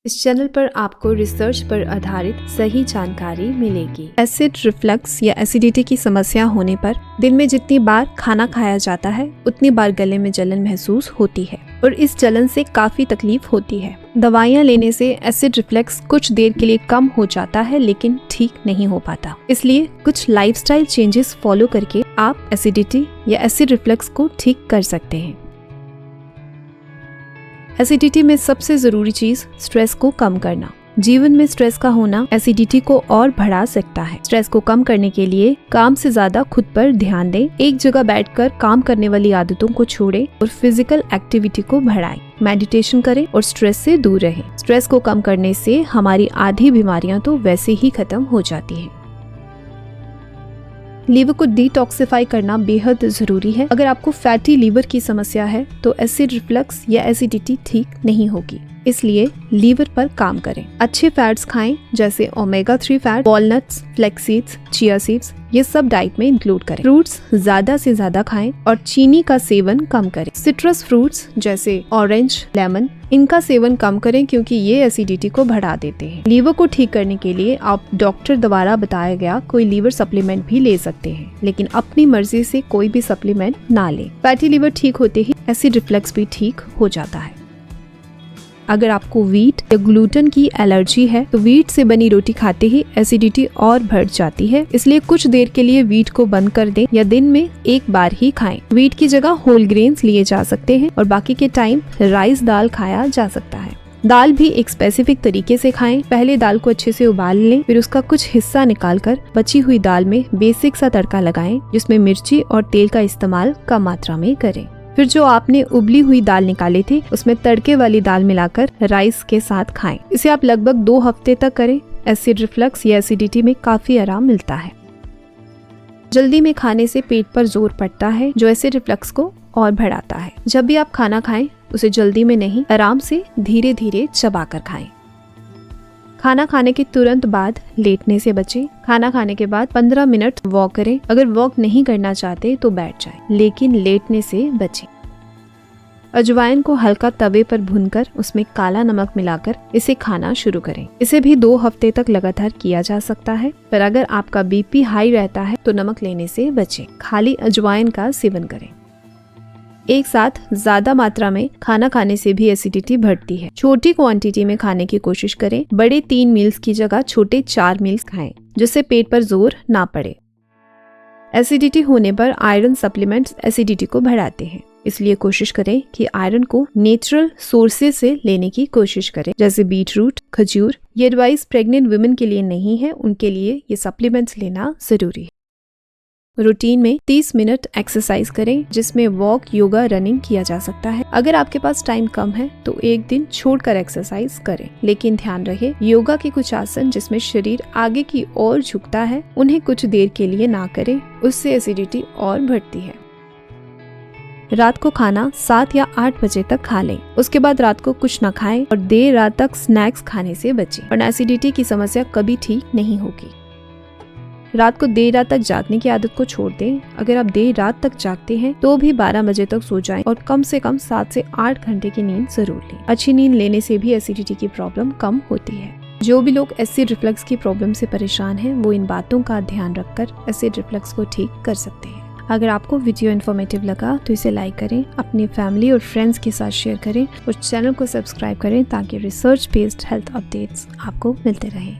इस चैनल पर आपको रिसर्च पर आधारित सही जानकारी मिलेगी। एसिड रिफ्लक्स या एसिडिटी की समस्या होने पर दिन में जितनी बार खाना खाया जाता है उतनी बार गले में जलन महसूस होती है और इस जलन से काफी तकलीफ होती है। दवाइयाँ लेने से एसिड रिफ्लक्स कुछ देर के लिए कम हो जाता है लेकिन ठीक नहीं हो पाता। इसलिए कुछ लाइफस्टाइल चेंजेस फॉलो करके आप एसिडिटी या एसिड रिफ्लक्स को ठीक कर सकते हैं। एसिडिटी में सबसे जरूरी चीज स्ट्रेस को कम करना। जीवन में स्ट्रेस का होना एसिडिटी को और बढ़ा सकता है। स्ट्रेस को कम करने के लिए काम से ज्यादा खुद पर ध्यान दें, एक जगह बैठकर काम करने वाली आदतों को छोड़ें और फिजिकल एक्टिविटी को बढ़ाएं, मेडिटेशन करें और स्ट्रेस से दूर रहें। स्ट्रेस को कम करने से हमारी आधी बीमारियां तो वैसे ही खत्म हो जाती हैं। लीवर को डिटॉक्सिफाई करना बेहद जरूरी है। अगर आपको फैटी लीवर की समस्या है तो एसिड रिफ्लक्स या एसिडिटी ठीक नहीं होगी, इसलिए लीवर पर काम करें। अच्छे फैट्स खाएं जैसे omega 3 fat, walnuts, flax seeds, chia seeds, ये सब डाइट में इंक्लूड करें। फ्रूट्स ज्यादा से ज्यादा खाएं और चीनी का सेवन कम करें। सिट्रस फ्रूट्स जैसे ऑरेंज, लेमन, इनका सेवन कम करें क्योंकि ये एसिडिटी को बढ़ा देते हैं। लीवर को ठीक करने के लिए आप डॉक्टर द्वारा बताया गया कोई लीवर सप्लीमेंट भी ले सकते हैं, लेकिन अपनी मर्जी से कोई भी सप्लीमेंट ना लें। फैटी लीवर ठीक होते ही एसिड रिफ्लक्स भी ठीक हो जाता है। अगर आपको व्हीट या ग्लूटेन की एलर्जी है तो व्हीट से बनी रोटी खाते ही एसिडिटी और बढ़ जाती है, इसलिए कुछ देर के लिए व्हीट को बंद कर दें या दिन में एक बार ही खाएं। व्हीट की जगह होल ग्रेन्स लिए जा सकते हैं और बाकी के टाइम राइस दाल खाया जा सकता है। दाल भी एक स्पेसिफिक तरीके से खाएं। पहले दाल को अच्छे से उबाल लें, फिर उसका कुछ हिस्सा निकालकर बची हुई दाल में बेसिक सा तड़का लगाएं, जिसमें मिर्ची और तेल का इस्तेमाल कम मात्रा में करें। फिर जो आपने उबली हुई दाल निकाली थी उसमें तड़के वाली दाल मिलाकर राइस के साथ खाएं। इसे आप लगभग 2 हफ्ते तक करें। एसिड रिफ्लक्स या एसिडिटी में काफी आराम मिलता है। जल्दी में खाने से पेट पर जोर पड़ता है जो एसिड रिफ्लक्स को और बढ़ाता है। जब भी आप खाना खाएं उसे जल्दी में नहीं, आराम से धीरे धीरे चबाकर खाएं। खाना खाने के तुरंत बाद लेटने से बचें। खाना खाने के बाद 15 मिनट वॉक करें। अगर वॉक नहीं करना चाहते तो बैठ जाएं, लेकिन लेटने से बचें। अजवाइन को हल्का तवे पर भूनकर उसमें काला नमक मिलाकर इसे खाना शुरू करें। इसे भी 2 हफ्ते तक लगातार किया जा सकता है, पर अगर आपका बीपी हाई रहता है तो नमक लेने से बचें। खाली अजवाइन का सेवन करें। एक साथ ज्यादा मात्रा में खाना खाने से भी एसिडिटी बढ़ती है। छोटी क्वांटिटी में खाने की कोशिश करें। बड़े 3 मील्स की जगह छोटे 4 मील्स खाएं, जिससे पेट पर जोर ना पड़े। एसिडिटी होने पर आयरन सप्लीमेंट्स एसिडिटी को बढ़ाते हैं, इसलिए कोशिश करें कि आयरन को नेचुरल सोर्सेज से लेने की कोशिश करें, जैसे बीट रूट, खजूर। ये एडवाइस प्रेग्नेंट वुमेन के लिए नहीं है, उनके लिए ये सप्लीमेंट्स लेना जरूरी है। रूटीन में 30 मिनट एक्सरसाइज करें, जिसमें वॉक, योगा, रनिंग किया जा सकता है। अगर आपके पास टाइम कम है तो एक दिन छोड़कर एक्सरसाइज करें, लेकिन ध्यान रहे योगा के कुछ आसन जिसमें शरीर आगे की ओर झुकता है उन्हें कुछ देर के लिए ना करें, उससे एसिडिटी और बढ़ती है। रात को खाना 7 या 8 बजे तक खा लें। उसके बाद रात को कुछ न खाएं और देर रात तक स्नैक्स खाने से बचें, वरना एसिडिटी की समस्या कभी ठीक नहीं होगी। रात को देर रात तक जागने की आदत को छोड़ दें। अगर आप देर रात तक जागते हैं तो भी 12 बजे तक सो जाएं और कम से कम 7 से 8 घंटे की नींद जरूर लें। अच्छी नींद लेने से भी एसिडिटी की प्रॉब्लम कम होती है। जो भी लोग एसिड रिफ्लक्स की प्रॉब्लम से परेशान हैं वो इन बातों का ध्यान रखकर एसिड रिफ्लक्स को ठीक कर सकते हैं। अगर आपको वीडियो इन्फॉर्मेटिव लगा तो इसे लाइक करें, अपनी फैमिली और फ्रेंड्स के साथ शेयर करें और चैनल को सब्सक्राइब करें ताकि रिसर्च बेस्ड हेल्थ अपडेट्स आपको मिलते रहें।